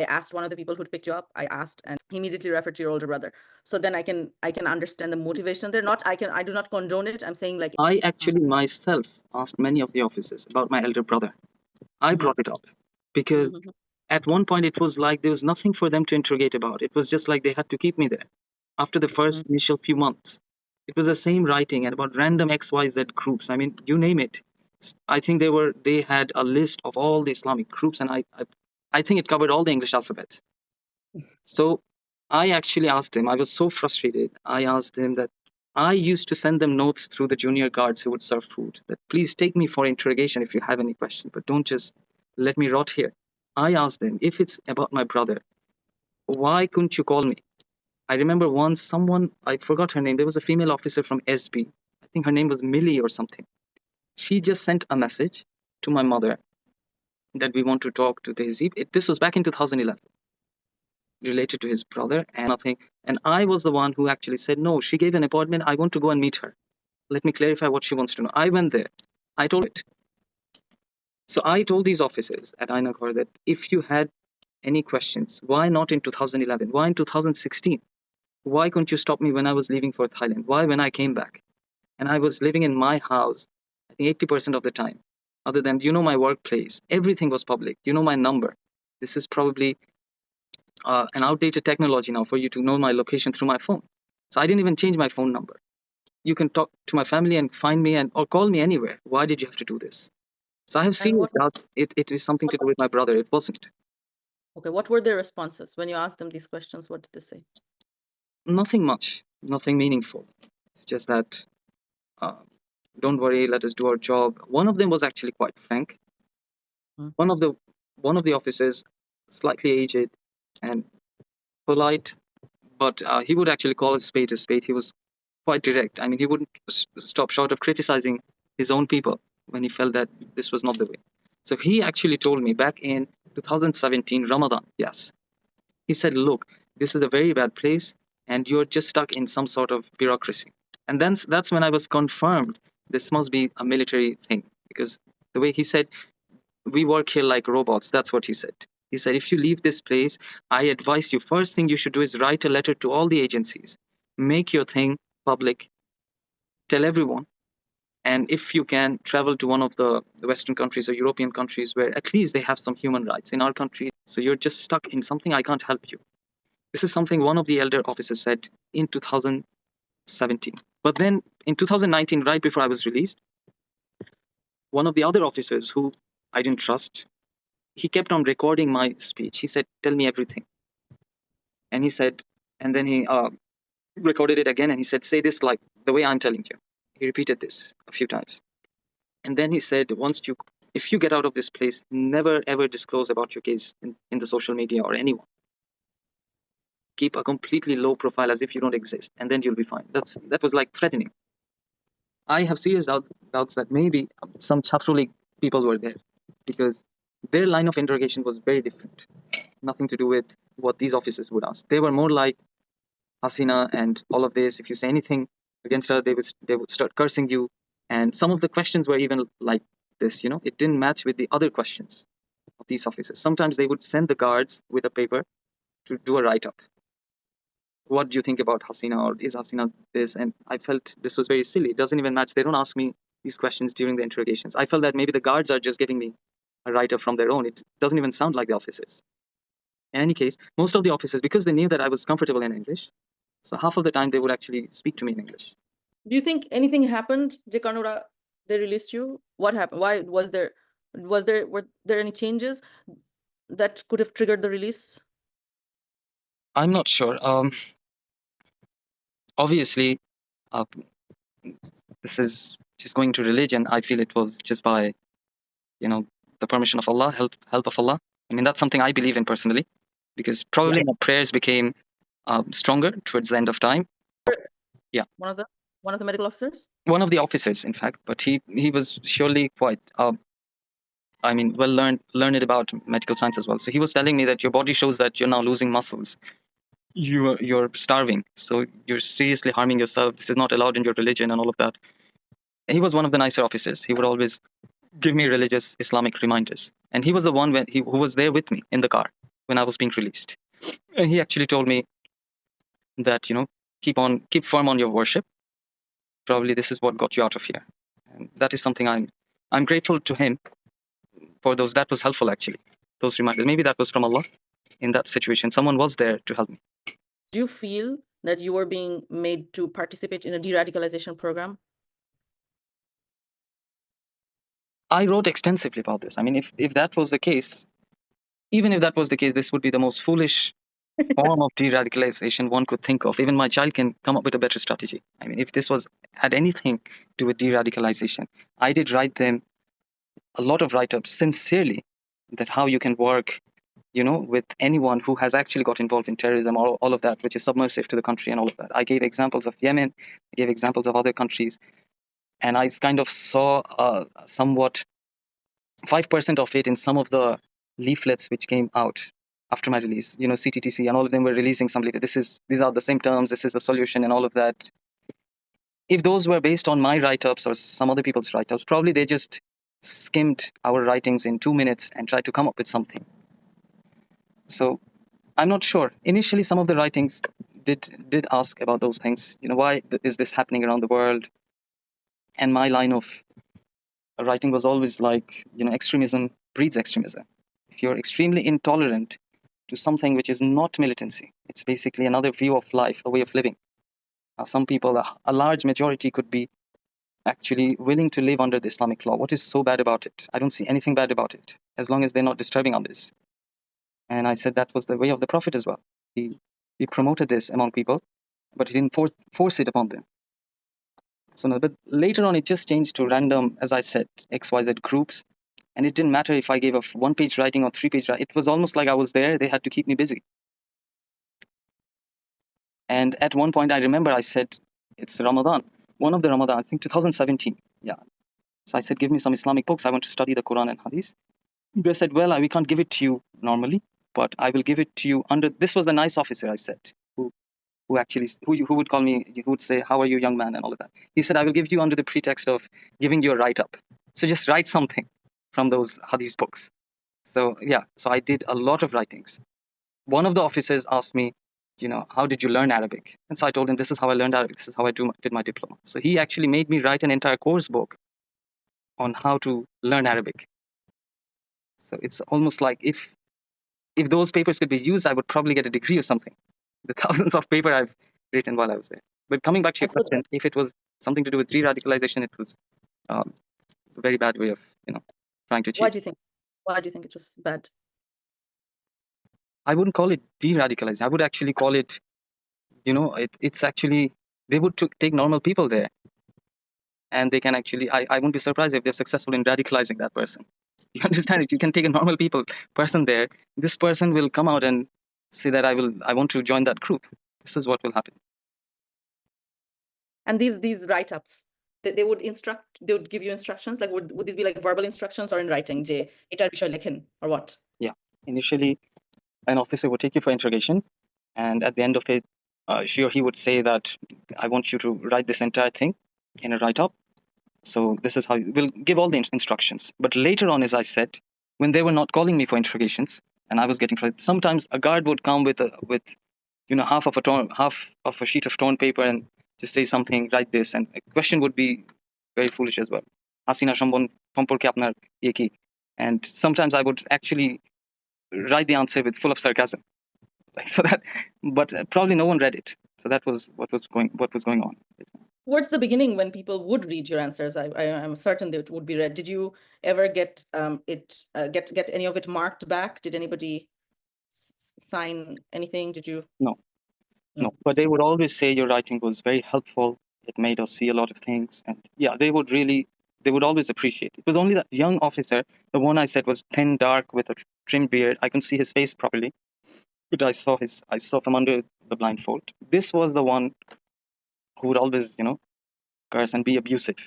I asked one of the people who picked you up, I asked, and he immediately referred to your older brother. So then I can understand the motivation there. I do not condone it. I'm saying like I actually myself asked many of the officers about my elder brother. I brought it up because at one point it was like there was nothing for them to interrogate about. It was just like they had to keep me there. After the first initial few months, it was the same writing and about random XYZ groups. I mean, you name it. I think they had a list of all the Islamic groups, and I think it covered all the English alphabet. So I actually asked him, I was so frustrated. I asked him that I used to send them notes through the junior guards who would serve food that please take me for interrogation if you have any questions, but don't just let me rot here. I asked them, if it's about my brother, why couldn't you call me? I remember once someone, I forgot her name, there was a female officer from SB. I think her name was Millie or something. She just sent a message to my mother that we want to talk to Tehzeeb. This was back in 2011, related to his brother and nothing. And I was the one who actually said, no, she gave an appointment. I want to go and meet her. Let me clarify what she wants to know. I went there. I told it. So I told these officers at Aynaghor that if you had any questions, why not in 2011? Why in 2016? Why couldn't you stop me when I was leaving for Thailand? Why when I came back? And I was living in my house, I think 80% of the time. Other than, my workplace, everything was public. My number. This is probably an outdated technology now for you to know my location through my phone. So I didn't even change my phone number. You can talk to my family and find me or call me anywhere. Why did you have to do this? So I have serious doubts. It is something to do with my brother. It wasn't. Okay, what were their responses when you asked them these questions? What did they say? Nothing much, nothing meaningful. It's just that, don't worry, let us do our job. One of them was actually quite frank. One of the officers, slightly aged and polite, but he would actually call a spade a spade. He was quite direct. I mean, he wouldn't stop short of criticizing his own people when he felt that this was not the way. So he actually told me back in 2017, Ramadan, yes. He said, look, this is a very bad place and you're just stuck in some sort of bureaucracy. And then that's when I was confirmed this must be a military thing, because the way he said, we work here like robots. That's what he said. He said, if you leave this place, I advise you, first thing you should do is write a letter to all the agencies, make your thing public, tell everyone. And if you can, travel to one of the Western countries or European countries where at least they have some human rights. In our country, so you're just stuck in something, I can't help you. This is something one of the elder officers said in 2017. But then in 2019, right before I was released, one of the other officers who I didn't trust, he kept on recording my speech. He said, tell me everything. And he said, and then he recorded it again and he said, say this like the way I'm telling you. He repeated this a few times. And then he said, if you get out of this place, never ever disclose about your case in the social media or anyone. Keep a completely low profile as if you don't exist, and then you'll be fine. That was like threatening. I have serious doubts that maybe some Chhatruli people were there, because their line of interrogation was very different. Nothing to do with what these officers would ask. They were more like Hasina and all of this. If you say anything against her, they would start cursing you. And some of the questions were even like this, it didn't match with the other questions of these officers. Sometimes they would send the guards with a paper to do a write-up. What do you think about Hasina, or is Hasina this? And I felt this was very silly. It doesn't even match. They don't ask me these questions during the interrogations. I felt that maybe the guards are just giving me a write-up from their own. It doesn't even sound like the officers. In any case, most of the officers, because they knew that I was comfortable in English, so half of the time they would actually speak to me in English. Do you think anything happened, Jekanura? They released you. What happened? Why were there any changes that could have triggered the release? I'm not sure. Obviously, this is just going to religion. I feel it was just by, the permission of Allah, help of Allah. I mean, that's something I believe in personally, because probably my prayers became stronger towards the end of time. Yeah. One of the medical officers? One of the officers, in fact, but he was surely quite, well learned about medical science as well. So he was telling me that your body shows that you're now losing muscles. You're starving, so you're seriously harming yourself. This is not allowed in your religion and all of that. And he was one of the nicer officers. He would always give me religious Islamic reminders. And he was the one who was there with me in the car when I was being released. And he actually told me that, keep firm on your worship. Probably this is what got you out of here. And that is something I'm grateful to him for those. That was helpful, actually. Those reminders. Maybe that was from Allah in that situation. Someone was there to help me. Do you feel that you were being made to participate in a de-radicalization program? I wrote extensively about this. I mean, if that was the case, even if that was the case, this would be the most foolish form of de-radicalization one could think of. Even my child can come up with a better strategy. I mean, if this had anything to do with de-radicalization, I did write them a lot of write-ups sincerely that how you can work, with anyone who has actually got involved in terrorism or all of that, which is submersive to the country and all of that. I gave examples of Yemen, I gave examples of other countries, and I kind of saw somewhat 5% of it in some of the leaflets which came out after my release. CTTC and all of them were releasing some leaflets. These are the symptoms, this is the solution and all of that. If those were based on my write-ups or some other people's write-ups, probably they just skimmed our writings in 2 minutes and tried to come up with something. So I'm not sure. Initially, some of the writings did ask about those things. Why is this happening around the world? And my line of writing was always like, extremism breeds extremism. If you're extremely intolerant to something which is not militancy, it's basically another view of life, a way of living. Some people, a large majority, could be actually willing to live under the Islamic law. What is so bad about it? I don't see anything bad about it, as long as they're not disturbing others. And I said that was the way of the Prophet as well. He promoted this among people, but he didn't force it upon them. So no, but later on, it just changed to random, as I said, XYZ groups. And it didn't matter if I gave a 1-page writing or 3-page writing. It was almost like I was there. They had to keep me busy. And at one point, I remember I said, it's Ramadan. One of the Ramadan, I think 2017. Yeah. So I said, give me some Islamic books. I want to study the Quran and Hadith. They said, well, we can't give it to you normally, but I will give it to you under, this was the nice officer, I said, who would call me, who would say, how are you, young man, and all of that. He said, I will give you under the pretext of giving you a write-up. So just write something from those Hadith books. So yeah, so I did a lot of writings. One of the officers asked me, how did you learn Arabic? And so I told him, this is how I learned Arabic. This is how I did my diploma. So he actually made me write an entire course book on how to learn Arabic. So it's almost like if those papers could be used, I would probably get a degree or something. The thousands of paper I've written while I was there. But coming back to your question, if it was something to do with de-radicalization, it was a very bad way of, trying to achieve. Why do you think it was bad? I wouldn't call it de-radicalizing. I would actually call it, it's actually, they would take normal people there. And they can actually, I wouldn't be surprised if they're successful in radicalizing that person. You understand it? You can take a normal person there. This person will come out and say that I want to join that group. This is what will happen. And these write-ups, they would give you instructions. Like would these be like verbal instructions or in writing? Je etar bishoy lekhen or what? Yeah. Initially, an officer would take you for interrogation, and at the end of it, she or he would say that I want you to write this entire thing in a write-up. So this is how we'll give all the instructions. But later on, as I said, when they were not calling me for interrogations and I was getting sometimes a guard would come with half of a sheet of torn paper and just say something, write this, and a question would be very foolish as well. Hasina Shambon সম্পর্কে আপনার ইয়ে কি? And sometimes I would actually write the answer with full of sarcasm. So that, but probably no one read it. So that was what was going on. Towards the beginning, when people would read your answers, I'm certain that it would be read. Did you ever get get any of it marked back? Did anybody sign anything? Did you? No. But they would always say your writing was very helpful. It made us see a lot of things, and yeah, they would always appreciate. It was only that young officer, the one I said was thin, dark, with a trimmed beard. I couldn't see his face properly, but I saw from under the blindfold. This was the one who would always, curse and be abusive.